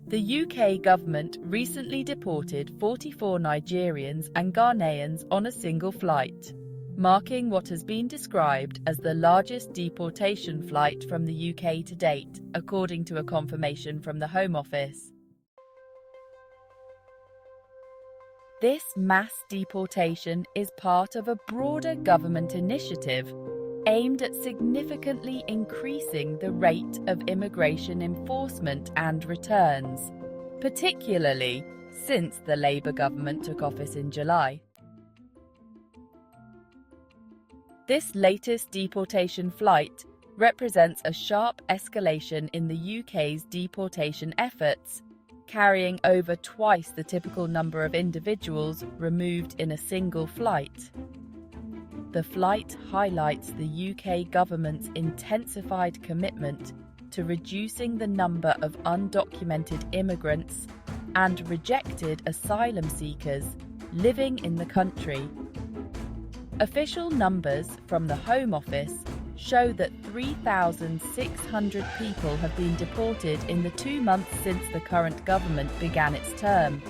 The UK government recently deported 44 Nigerians and Ghanaians on a single flight, marking what has been described as the largest deportation flight from the UK to date, according to a confirmation from the Home Office. This mass deportation is part of a broader government initiative aimed at significantly increasing the rate of immigration enforcement and returns, particularly since the Labour government took office in July. This latest deportation flight represents a sharp escalation in the UK's deportation efforts, carrying over twice the typical number of individuals removed in a single flight. The flight highlights the UK government's intensified commitment to reducing the number of undocumented immigrants and rejected asylum seekers living in the country. Official numbers from the Home Office show that 3,600 people have been deported in the 2 months since the current government began its term,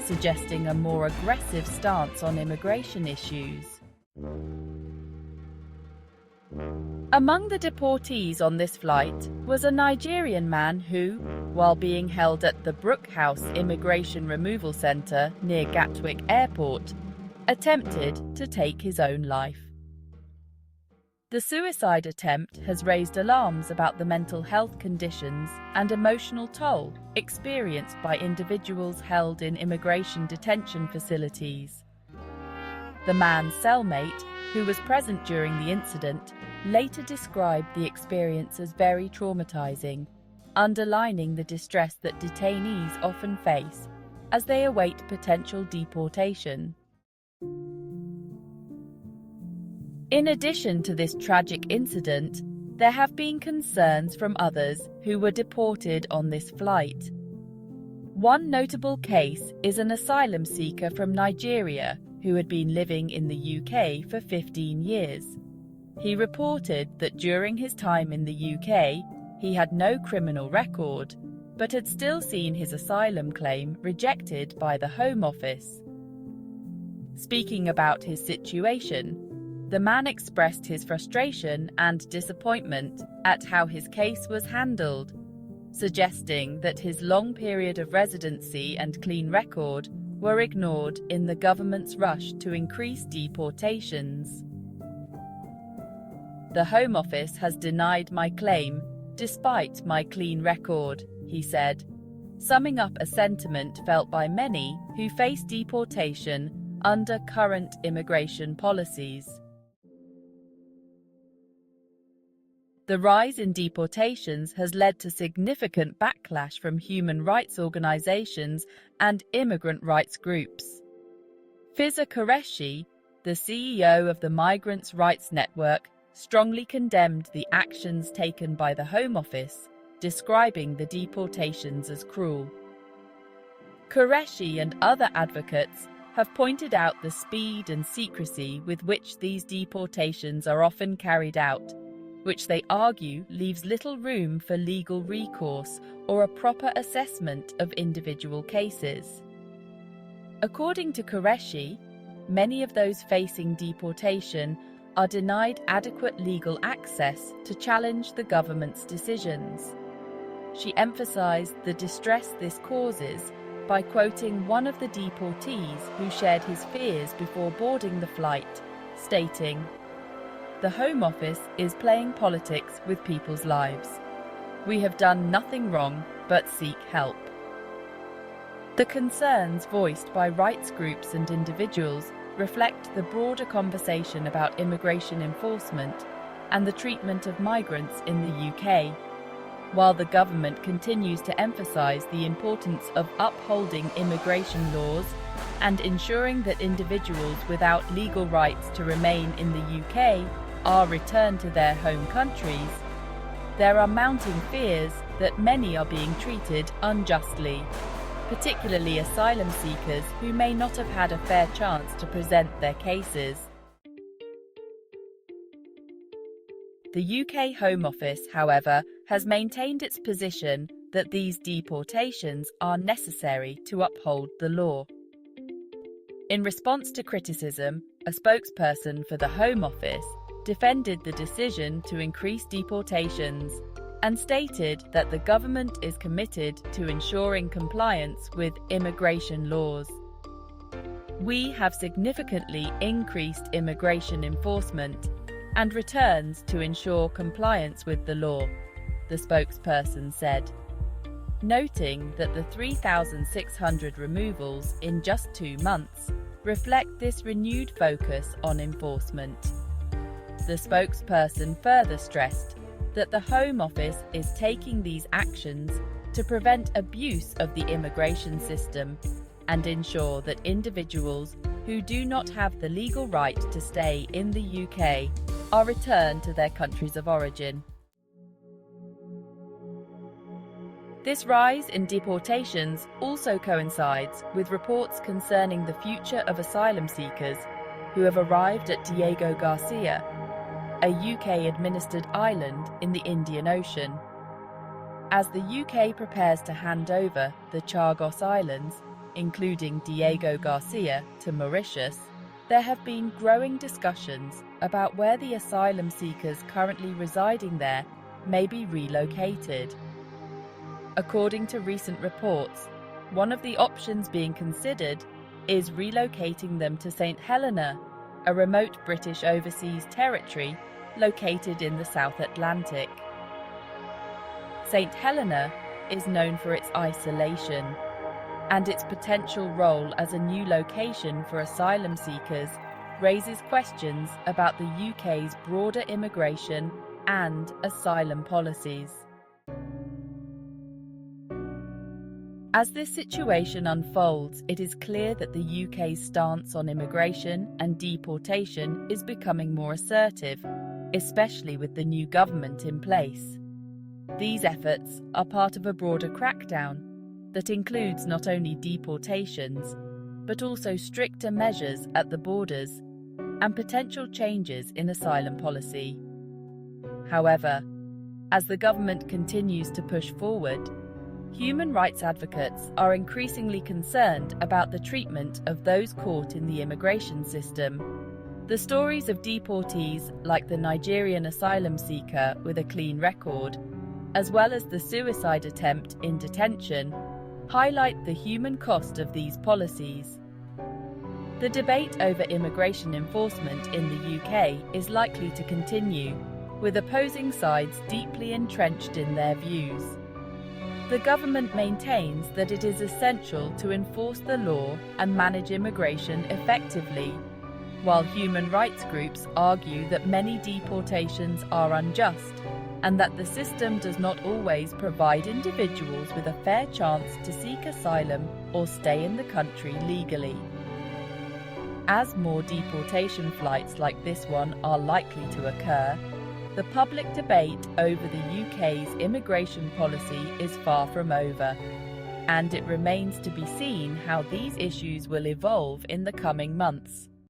suggesting a more aggressive stance on immigration issues. Among the deportees on this flight was a Nigerian man who, while being held at the Brook House Immigration Removal Centre near Gatwick Airport, attempted to take his own life. The suicide attempt has raised alarms about the mental health conditions and emotional toll experienced by individuals held in immigration detention facilities. The man's cellmate, who was present during the incident, later described the experience as very traumatizing, underlining the distress that detainees often face as they await potential deportation. In addition to this tragic incident, there have been concerns from others who were deported on this flight. One notable case is an asylum seeker from Nigeria who had been living in the UK for 15 years. He reported that during his time in the UK, he had no criminal record, but had still seen his asylum claim rejected by the Home Office. Speaking about his situation, the man expressed his frustration and disappointment at how his case was handled, suggesting that his long period of residency and clean record were ignored in the government's rush to increase deportations. The Home Office has denied my claim despite my clean record, he said, summing up a sentiment felt by many who face deportation under current immigration policies. The rise in deportations has led to significant backlash from human rights organizations and immigrant rights groups. Fiza Qureshi, the CEO of the Migrants' Rights Network, strongly condemned the actions taken by the Home Office, describing the deportations as cruel. Qureshi and other advocates have pointed out the speed and secrecy with which these deportations are often carried out, which they argue leaves little room for legal recourse or a proper assessment of individual cases. According to Qureshi, many of those facing deportation are denied adequate legal access to challenge the government's decisions. She emphasized the distress this causes by quoting one of the deportees who shared his fears before boarding the flight, stating, "The Home Office is playing politics with people's lives. We have done nothing wrong but seek help." The concerns voiced by rights groups and individuals reflect the broader conversation about immigration enforcement and the treatment of migrants in the UK, while the government continues to emphasise the importance of upholding immigration laws and ensuring that individuals without legal rights to remain in the UK are returned to their home countries. There are mounting fears that many are being treated unjustly, particularly asylum seekers who may not have had a fair chance to present their cases. The UK Home Office, however, has maintained its position that these deportations are necessary to uphold the law. In response to criticism, a spokesperson for the Home Office defended the decision to increase deportations and stated that the government is committed to ensuring compliance with immigration laws. "We have significantly increased immigration enforcement and returns to ensure compliance with the law," the spokesperson said, noting that the 3,600 removals in just 2 months reflect this renewed focus on enforcement. The spokesperson further stressed that the Home Office is taking these actions to prevent abuse of the immigration system and ensure that individuals who do not have the legal right to stay in the UK are returned to their countries of origin. This rise in deportations also coincides with reports concerning the future of asylum seekers who have arrived at Diego Garcia, a UK-administered island in the Indian Ocean. As the UK prepares to hand over the Chagos Islands, including Diego Garcia, to Mauritius, there have been growing discussions about where the asylum seekers currently residing there may be relocated. According to recent reports, one of the options being considered is relocating them to St Helena, a remote British overseas territory located in the South Atlantic. St Helena is known for its isolation, and its potential role as a new location for asylum seekers raises questions about the UK's broader immigration and asylum policies. As this situation unfolds, it is clear that the UK's stance on immigration and deportation is becoming more assertive, especially with the new government in place. These efforts are part of a broader crackdown that includes not only deportations, but also stricter measures at the borders and potential changes in asylum policy. However, as the government continues to push forward, human rights advocates are increasingly concerned about the treatment of those caught in the immigration system. The stories of deportees like the Nigerian asylum seeker with a clean record, as well as the suicide attempt in detention, highlight the human cost of these policies. The debate over immigration enforcement in the UK is likely to continue, with opposing sides deeply entrenched in their views. The government maintains that it is essential to enforce the law and manage immigration effectively, while human rights groups argue that many deportations are unjust and that the system does not always provide individuals with a fair chance to seek asylum or stay in the country legally. As more deportation flights like this one are likely to occur, the public debate over the UK's immigration policy is far from over, and it remains to be seen how these issues will evolve in the coming months.